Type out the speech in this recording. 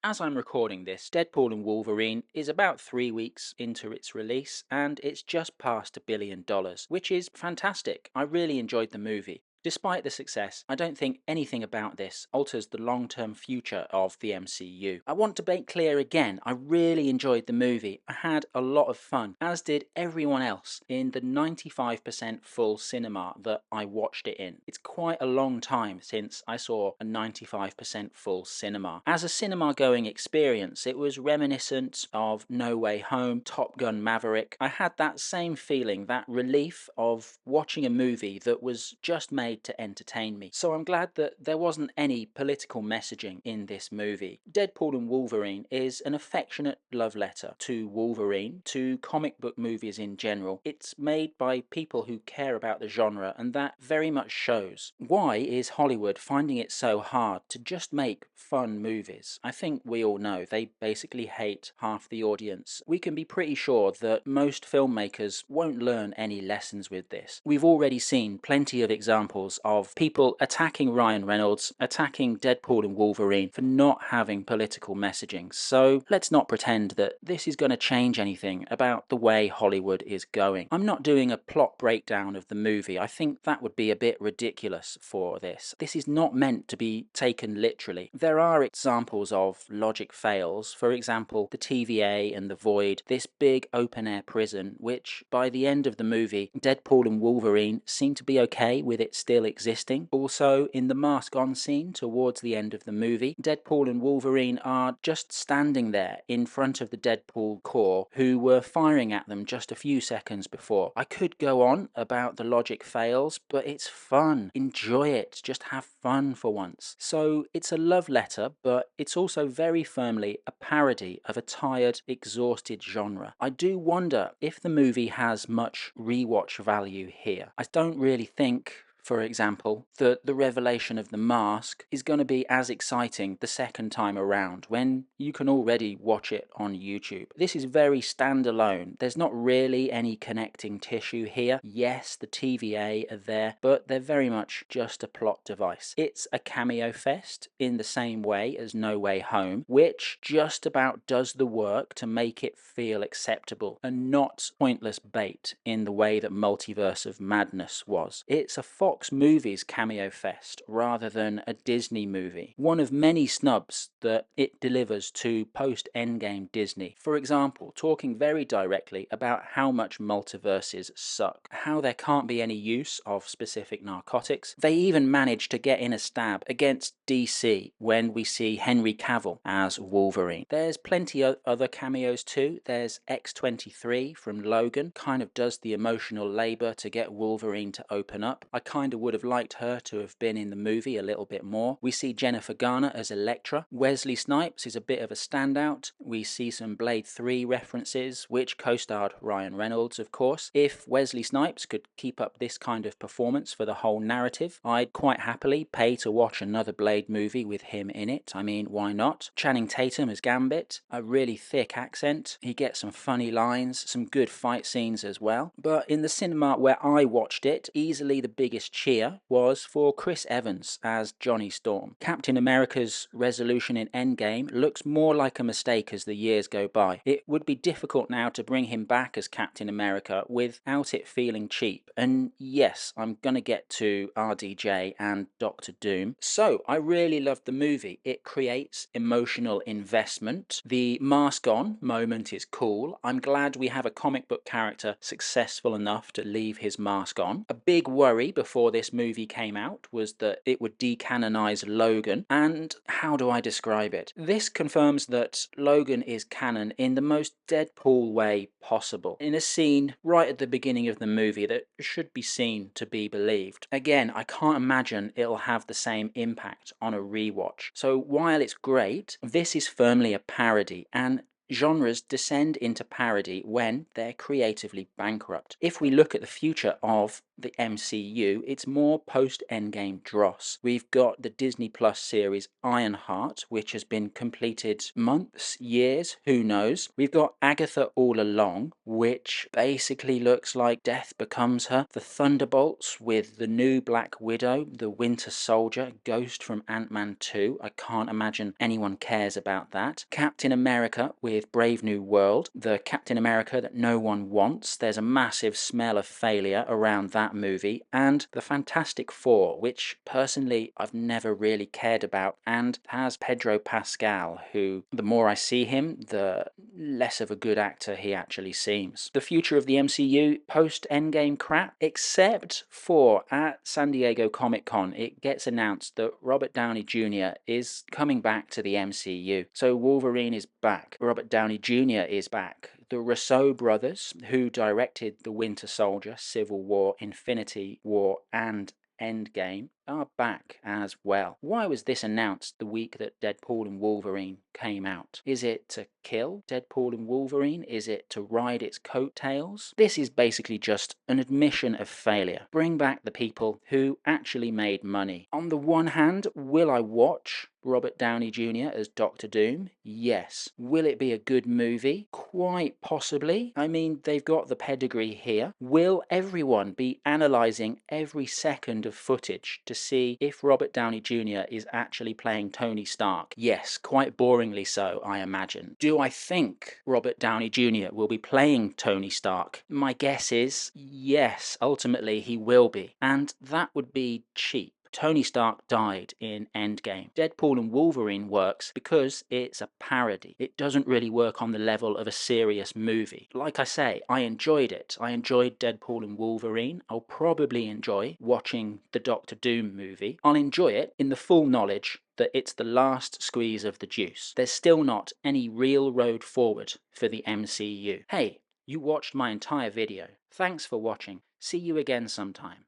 As I'm recording this, Deadpool and Wolverine is about 3 weeks into its release and it's just passed $1 billion, which is fantastic. I really enjoyed the movie. Despite the success, I don't think anything about this alters the long-term future of the MCU. I want to make clear again, I really enjoyed the movie. I had a lot of fun, as did everyone else in the 95% full cinema that I watched it in. It's quite a long time since I saw a 95% full cinema. As a cinema-going experience, it was reminiscent of No Way Home, Top Gun Maverick. I had that same feeling, that relief of watching a movie that was just made to entertain me. So I'm glad that there wasn't any political messaging in this movie. Deadpool and Wolverine is an affectionate love letter to Wolverine, to comic book movies in general. It's made by people who care about the genre, and that very much shows. Why is Hollywood finding it so hard to just make fun movies? I think we all know they basically hate half the audience. We can be pretty sure that most filmmakers won't learn any lessons with this. We've already seen plenty of examples of people attacking Ryan Reynolds, attacking Deadpool and Wolverine for not having political messaging. So let's not pretend that this is going to change anything about the way Hollywood is going. I'm not doing a plot breakdown of the movie. I think that would be a bit ridiculous for this. This is not meant to be taken literally. There are examples of logic fails, for example, the TVA and the Void, this big open-air prison, which by the end of the movie, Deadpool and Wolverine seem to be okay with it still existing. Also, in the mask on scene towards the end of the movie, Deadpool and Wolverine are just standing there in front of the Deadpool Corps who were firing at them just a few seconds before. I could go on about the logic fails, but it's fun. Enjoy it. Just have fun for once. So it's a love letter, but it's also very firmly a parody of a tired, exhausted genre. I do wonder if the movie has much rewatch value here. I don't really think, for example, that the revelation of the mask is going to be as exciting the second time around when you can already watch it on YouTube. This is very standalone. There's not really any connecting tissue here. Yes, the TVA are there, but they're very much just a plot device. It's a cameo fest in the same way as No Way Home, which just about does the work to make it feel acceptable and not pointless bait in the way that Multiverse of Madness was. It's a Fox Movies cameo fest rather than a Disney movie. One of many snubs that it delivers to post-Endgame Disney. For example, talking very directly about how much multiverses suck, how there can't be any use of specific narcotics. They even manage to get in a stab against DC when we see Henry Cavill as Wolverine. There's plenty of other cameos too. There's X-23 from Logan, kind of does the emotional labor to get Wolverine to open up. I kind of would have liked her to have been in the movie a little bit more. We see Jennifer Garner as Elektra. Wesley Snipes is a bit of a standout. We see some Blade 3 references, which co-starred Ryan Reynolds, of course. If Wesley Snipes could keep up this kind of performance for the whole narrative, I'd quite happily pay to watch another Blade movie with him in it. I mean, why not? Channing Tatum as Gambit, a really thick accent. He gets some funny lines, some good fight scenes as well. But in the cinema where I watched it, easily the biggest cheer was for Chris Evans as Johnny Storm. Captain America's resolution in Endgame looks more like a mistake as the years go by. It would be difficult now to bring him back as Captain America without it feeling cheap. And yes, I'm gonna get to RDJ and Doctor Doom. So I really loved the movie. It creates emotional investment. The mask on moment is cool. I'm glad we have a comic book character successful enough to leave his mask on. A big worry before this movie came out was that it would decanonize Logan, and how do I describe it? This confirms that Logan is canon in the most Deadpool way possible, in a scene right at the beginning of the movie that should be seen to be believed. Again, I can't imagine it'll have the same impact on a rewatch. So while it's great, this is firmly a parody, and Genres descend into parody when they're creatively bankrupt. If we look at the future of the MCU, it's more post-Endgame dross. We've got the Disney Plus series Ironheart, which has been completed months, years, who knows. We've got Agatha All Along, which basically looks like death becomes her. The Thunderbolts with the new Black Widow, the Winter Soldier, Ghost from Ant-Man 2. I can't imagine anyone cares about that. Captain America with Brave New World, the Captain America that no one wants. There's a massive smell of failure around that movie. And the Fantastic Four, which personally I've never really cared about, and has Pedro Pascal, who the more I see him, the less of a good actor he actually seems. The future of the MCU post-Endgame crap, except for at San Diego Comic-Con, it gets announced that Robert Downey Jr. is coming back to the MCU. So Wolverine is back. Robert Downey Jr. is back. The Russo brothers, who directed The Winter Soldier, Civil War, Infinity War, and Endgame, are back as well. Why was this announced the week that Deadpool and Wolverine came out? Is it to kill Deadpool and Wolverine? Is it to ride its coattails? This is basically just an admission of failure. Bring back the people who actually made money. On the one hand, will I watch Robert Downey Jr. as Doctor Doom? Yes. Will it be a good movie? Quite possibly. I mean, they've got the pedigree here. Will everyone be analysing every second of footage to see if Robert Downey Jr. is actually playing Tony Stark? Yes, quite boringly so, I imagine. Do I think Robert Downey Jr. will be playing Tony Stark? My guess is yes, ultimately he will be. And that would be cheap. Tony Stark died in Endgame. Deadpool and Wolverine works because it's a parody. It doesn't really work on the level of a serious movie. Like I say, I enjoyed it. I enjoyed Deadpool and Wolverine. I'll probably enjoy watching the Doctor Doom movie. I'll enjoy it in the full knowledge that it's the last squeeze of the juice. There's still not any real road forward for the MCU. Hey, you watched my entire video. Thanks for watching. See you again sometime.